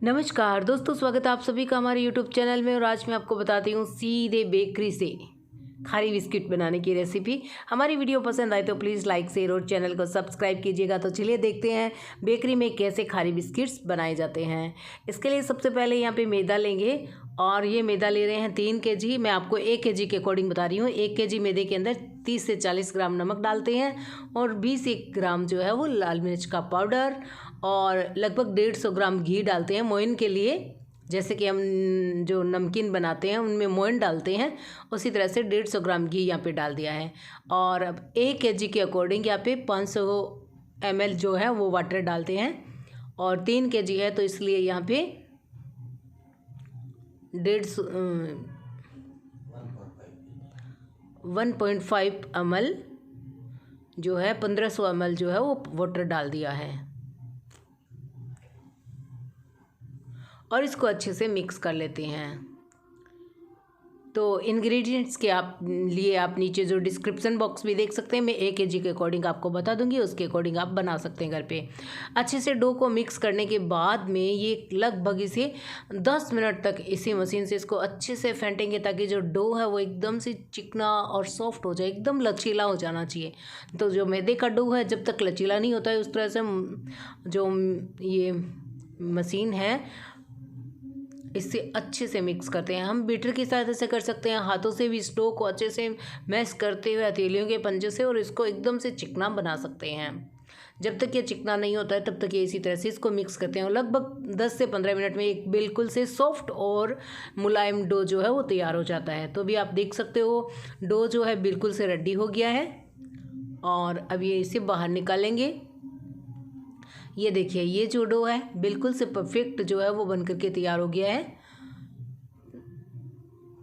नमस्कार दोस्तों, स्वागत है आप सभी का हमारे यूट्यूब चैनल में। और आज मैं आपको बताती हूँ सीधे बेकरी से खारी बिस्किट बनाने की रेसिपी। हमारी वीडियो पसंद आए तो प्लीज़ लाइक शेयर और चैनल को सब्सक्राइब कीजिएगा। तो चलिए देखते हैं बेकरी में कैसे खारी बिस्किट्स बनाए जाते हैं। इसके लिए सबसे पहले यहाँ पे मैदा लेंगे और ये मैदा ले रहे हैं 3 kg। मैं आपको 1 kg के अकॉर्डिंग बता रही हूँ। 1 kg मैदे के अंदर 30 से 40 ग्राम नमक डालते हैं और 20 ग्राम जो है वो लाल मिर्च का पाउडर और लगभग 150 ग्राम घी डालते हैं मोइन के लिए। जैसे कि हम जो नमकीन बनाते हैं उनमें मोइन डालते हैं, उसी तरह से 150 ग्राम घी यहाँ पे डाल दिया है। और अब 1 kg के अकॉर्डिंग यहाँ पे 500 ml जो है वो वाटर डालते हैं। और 3 kg है तो इसलिए यहाँ पे 1.5 ml जो है 1500 ml जो है वो वाटर डाल दिया है और इसको अच्छे से मिक्स कर लेते हैं। तो इंग्रेडिएंट्स के लिए आप नीचे जो डिस्क्रिप्शन बॉक्स भी देख सकते हैं। मैं 1 kg के अकॉर्डिंग आपको बता दूंगी, उसके अकॉर्डिंग आप बना सकते हैं घर पे। अच्छे से डो को मिक्स करने के बाद में ये लगभग इसे 10 मिनट तक इसी मशीन से इसको अच्छे से फेंटेंगे ताकि जो डो है वो एकदम से चिकना और सॉफ्ट हो जाए, एकदम लचीला हो जाना चाहिए। तो जो मैदे का डो है जब तक लचीला नहीं होता है उस तरह से जो ये मशीन है इससे अच्छे से मिक्स करते हैं। हम बीटर की सहायता से कर सकते हैं, हाथों से भी इस डो को अच्छे से मैश करते हुए हथेलियों के पंजे से, और इसको एकदम से चिकना बना सकते हैं। जब तक ये चिकना नहीं होता है तब तक ये इसी तरह से इसको मिक्स करते हैं और लगभग 10 से 15 मिनट में एक बिल्कुल से सॉफ्ट और मुलायम डो जो है वो तैयार हो जाता है। तो अभी आप देख सकते हो डो जो है बिल्कुल से रेडी हो गया है और अब ये इसे बाहर निकालेंगे। ये देखिए ये जो डो है बिल्कुल से परफेक्ट जो है वो बन करके तैयार हो गया है।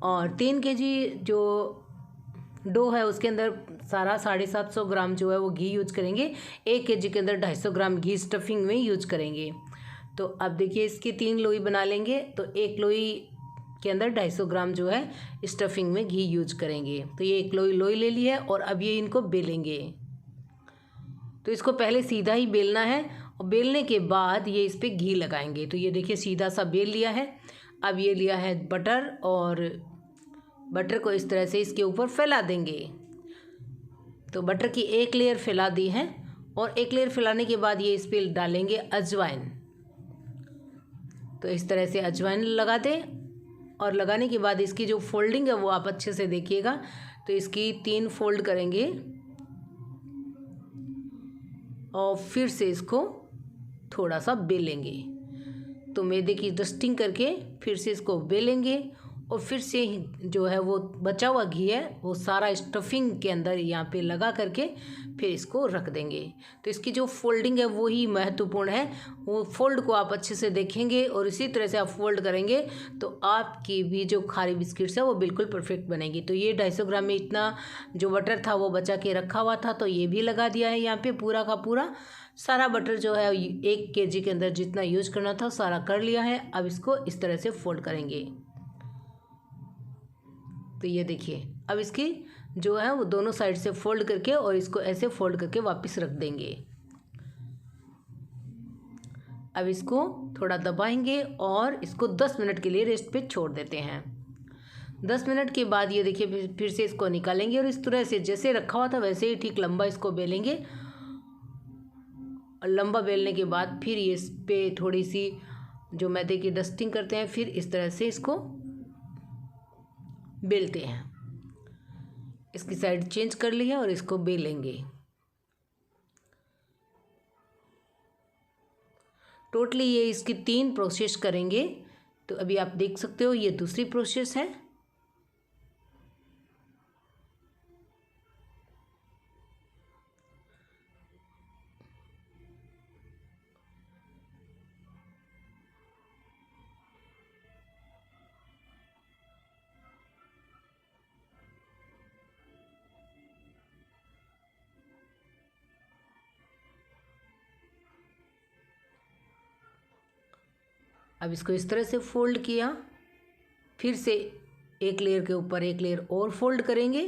और 3 kg जो डो है उसके अंदर सारा 750 ग्राम जो है वो घी यूज करेंगे। 1 kg के अंदर 250 ग्राम घी स्टफिंग में यूज करेंगे। तो अब देखिए इसकी 3 लोई बना लेंगे। तो एक लोई के अंदर 250 ग्राम जो है स्टफिंग में घी यूज करेंगे। तो ये एक लोई ले ली है और अब ये इनको बेलेंगे। तो इसको पहले सीधा ही बेलना है और बेलने के बाद ये इस पर घी लगाएंगे। तो ये देखिए सीधा सा बेल लिया है। अब ये लिया है बटर और बटर को इस तरह से इसके ऊपर फैला देंगे। तो बटर की एक लेयर फैला दी है और एक लेयर फैलाने के बाद ये इस पर डालेंगे अजवाइन। तो इस तरह से अजवाइन लगा दें और लगाने के बाद इसकी जो फोल्डिंग है वो आप अच्छे से देखिएगा। तो इसकी 3 फोल्ड करेंगे और फिर से इसको थोड़ा सा बेलेंगे। तो मैदे की डस्टिंग करके फिर से इसको बेलेंगे और फिर से जो है वो बचा हुआ घी है वो सारा स्टफिंग के अंदर यहाँ पे लगा करके फिर इसको रख देंगे। तो इसकी जो फोल्डिंग है वो ही महत्वपूर्ण है। वो फोल्ड को आप अच्छे से देखेंगे और इसी तरह से आप फोल्ड करेंगे तो आपकी भी जो खारी बिस्किट्स है वो बिल्कुल परफेक्ट बनेगी। तो ये 250 ग्राम में इतना जो बटर था वो बचा के रखा हुआ था तो ये भी लगा दिया है यहाँ पे। पूरा का पूरा सारा बटर जो है 1 kg के अंदर जितना यूज करना था सारा कर लिया है। अब इसको इस तरह से फोल्ड करेंगे। तो ये देखिए अब इसकी जो है वो दोनों साइड से फोल्ड करके और इसको ऐसे फोल्ड करके वापस रख देंगे। अब इसको थोड़ा दबाएंगे और इसको 10 मिनट के लिए रेस्ट पे छोड़ देते हैं। 10 मिनट के बाद ये देखिए फिर से इसको निकालेंगे और इस तरह से जैसे रखा हुआ था वैसे ही ठीक लंबा इसको बेलेंगे। और लंबा बेलने के बाद फिर ये इस पर थोड़ी सी जो मैदे की डस्टिंग करते हैं, फिर इस तरह से इसको बेलते हैं। इसकी साइड चेंज कर ली है और इसको बेलेंगे। टोटली ये इसकी 3 प्रोसेस करेंगे। तो अभी आप देख सकते हो ये दूसरी प्रोसेस है। अब इसको इस तरह से फोल्ड किया, फिर से एक लेयर के ऊपर एक लेयर और फोल्ड करेंगे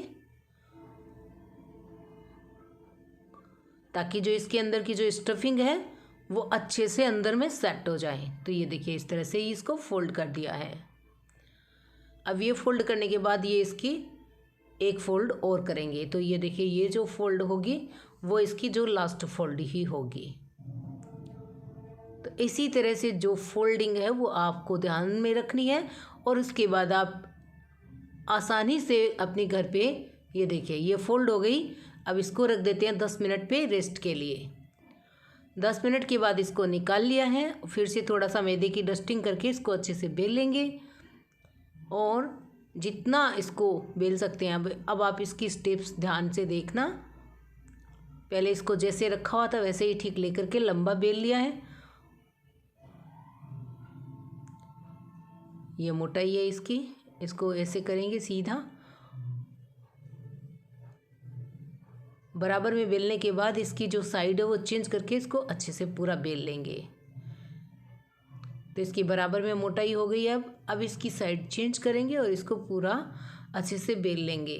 ताकि जो इसके अंदर की जो स्टफिंग है वो अच्छे से अंदर में सेट हो जाए। तो ये देखिए इस तरह से इसको फोल्ड कर दिया है। अब ये फोल्ड करने के बाद ये इसकी एक फोल्ड और करेंगे। तो ये देखिए ये जो फोल्ड होगी वो इसकी जो लास्ट फोल्ड ही होगी। तो इसी तरह से जो फोल्डिंग है वो आपको ध्यान में रखनी है और उसके बाद आप आसानी से अपने घर पे, ये देखिए ये फोल्ड हो गई। अब इसको रख देते हैं 10 मिनट पे रेस्ट के लिए। 10 मिनट के बाद इसको निकाल लिया है। फिर से थोड़ा सा मैदे की डस्टिंग करके इसको अच्छे से बेल लेंगे और जितना इसको बेल सकते हैं। अब आप इसकी स्टेप्स ध्यान से देखना। पहले इसको जैसे रखा हुआ था वैसे ही ठीक लेकर के लंबा बेल लिया है। ये मोटाई है इसकी, इसको ऐसे करेंगे सीधा बराबर में बेलने के बाद इसकी जो साइड है वो चेंज करके इसको अच्छे से पूरा बेल लेंगे। तो इसकी बराबर में मोटाई हो गई है। अब इसकी साइड चेंज करेंगे और इसको पूरा अच्छे से बेल लेंगे।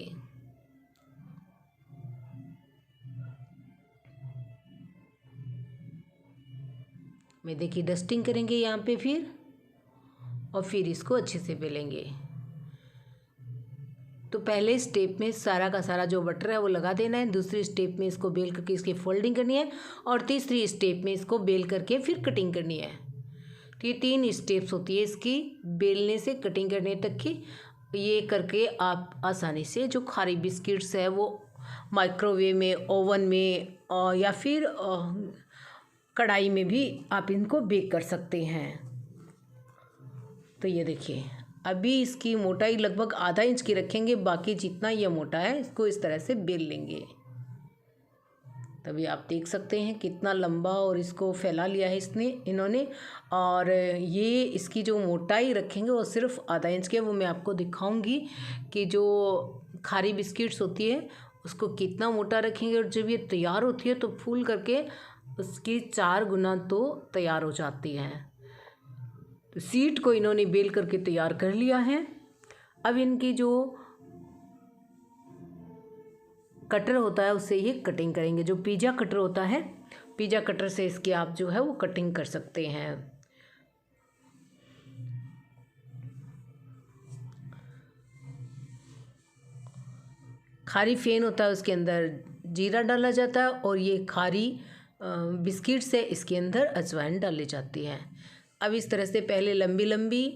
मैं देखिए डस्टिंग करेंगे यहाँ पे फिर, और फिर इसको अच्छे से बेलेंगे। तो पहले स्टेप में सारा का सारा जो बटर है वो लगा देना है। दूसरी स्टेप में इसको बेल करके इसकी फोल्डिंग करनी है और तीसरी स्टेप में इसको बेल करके फिर कटिंग करनी है। तो ये 3 स्टेप्स होती है इसकी, बेलने से कटिंग करने तक की। ये करके आप आसानी से जो खारी बिस्किट्स है वो माइक्रोवेव में, ओवन में या फिर कढ़ाई में भी आप इनको बेक कर सकते हैं। तो ये देखिए अभी इसकी मोटाई लगभग आधा इंच की रखेंगे, बाकी जितना ये मोटा है इसको इस तरह से बेल लेंगे। तभी आप देख सकते हैं कितना लंबा और इसको फैला लिया है इन्होंने। और ये इसकी जो मोटाई रखेंगे वो सिर्फ आधा इंच की है। वो मैं आपको दिखाऊंगी कि जो खारी बिस्किट्स होती है उसको कितना मोटा रखेंगे, और जब ये तैयार होती है तो फूल करके उसकी 4 गुना तो तैयार हो जाती है। तो सीट को इन्होंने बेल करके तैयार कर लिया है। अब इनकी जो कटर होता है उससे ये कटिंग करेंगे। जो पिज़्ज़ा कटर होता है, पिज़्ज़ा कटर से इसकी आप जो है वो कटिंग कर सकते हैं। खारी फेन होता है उसके अंदर जीरा डाला जाता है, और ये खारी बिस्किट्स है इसके अंदर अजवाइन डाली जाती है। अब इस तरह से पहले लंबी लंबी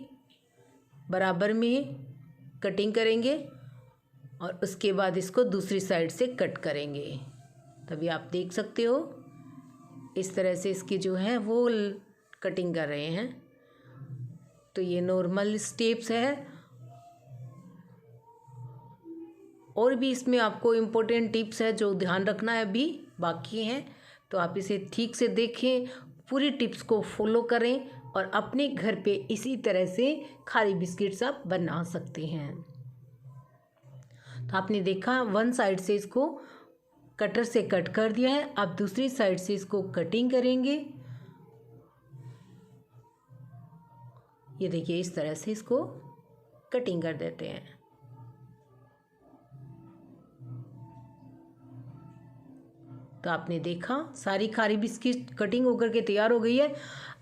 बराबर में कटिंग करेंगे और उसके बाद इसको दूसरी साइड से कट करेंगे। तभी आप देख सकते हो इस तरह से इसकी जो है वो कटिंग कर रहे हैं। तो ये नॉर्मल स्टेप्स है, और भी इसमें आपको इम्पोर्टेंट टिप्स है जो ध्यान रखना है, अभी बाकी हैं। तो आप इसे ठीक से देखें, पूरी टिप्स को फॉलो करें और अपने घर पे इसी तरह से खारी बिस्किट्स आप बना सकते हैं। तो आपने देखा वन साइड से इसको कटर से कट कर दिया है। आप दूसरी साइड से इसको कटिंग करेंगे। ये देखिए इस तरह से इसको कटिंग कर देते हैं। तो आपने देखा सारी खारी बिस्किट कटिंग होकर के तैयार हो गई है।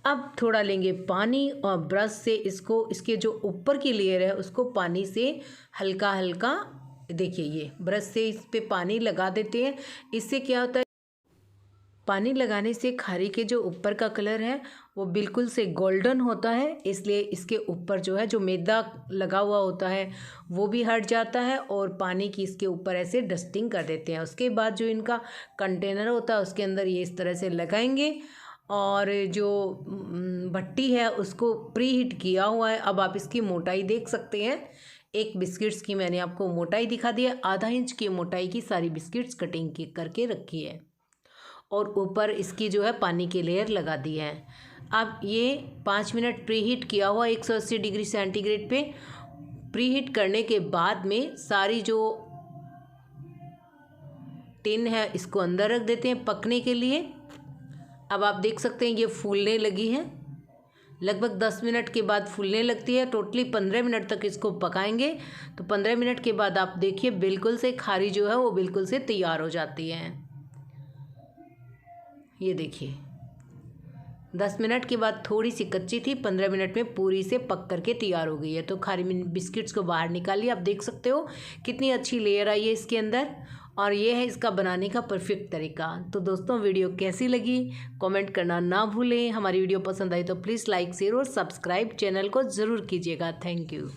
अब थोड़ा लेंगे पानी और ब्रश से इसको, इसके जो ऊपर की लेयर है उसको पानी से हल्का हल्का, देखिए ये ब्रश से इस पे पानी लगा देते हैं। इससे क्या होता है, पानी लगाने से खारी के जो ऊपर का कलर है वो बिल्कुल से गोल्डन होता है, इसलिए इसके ऊपर जो है जो मैदा लगा हुआ होता है वो भी हट जाता है, और पानी की इसके ऊपर ऐसे डस्टिंग कर देते हैं। उसके बाद जो इनका कंटेनर होता है उसके अंदर ये इस तरह से लगाएंगे, और जो भट्टी है उसको प्री हीट किया हुआ है। अब आप इसकी मोटाई देख सकते हैं, एक बिस्किट्स की मैंने आपको मोटाई दिखा दी है। आधा इंच की मोटाई की सारी बिस्किट्स कटिंग करके रखी है, और ऊपर इसकी जो है पानी की लेयर लगा दी है। अब ये 5 मिनट प्री हीट किया हुआ 180 डिग्री सेंटीग्रेड पे प्री हीट करने के बाद में सारी जो टिन है इसको अंदर रख देते हैं पकने के लिए। अब आप देख सकते हैं ये फूलने लगी है, लगभग 10 मिनट के बाद फूलने लगती है। टोटली 15 मिनट तक इसको पकाएंगे। तो 15 मिनट के बाद आप देखिए बिल्कुल से खारी जो है वो बिल्कुल से तैयार हो जाती है। ये देखिए 10 मिनट के बाद थोड़ी सी कच्ची थी, 15 मिनट में पूरी से पक करके तैयार हो गई है। तो खारी बिस्किट्स को बाहर निकालिए। आप देख सकते हो कितनी अच्छी लेयर आई है इसके अंदर, और ये है इसका बनाने का परफेक्ट तरीका। तो दोस्तों वीडियो कैसी लगी कमेंट करना ना भूलें। हमारी वीडियो पसंद आई तो प्लीज़ लाइक शेयर और सब्सक्राइब चैनल को ज़रूर कीजिएगा। Thank you.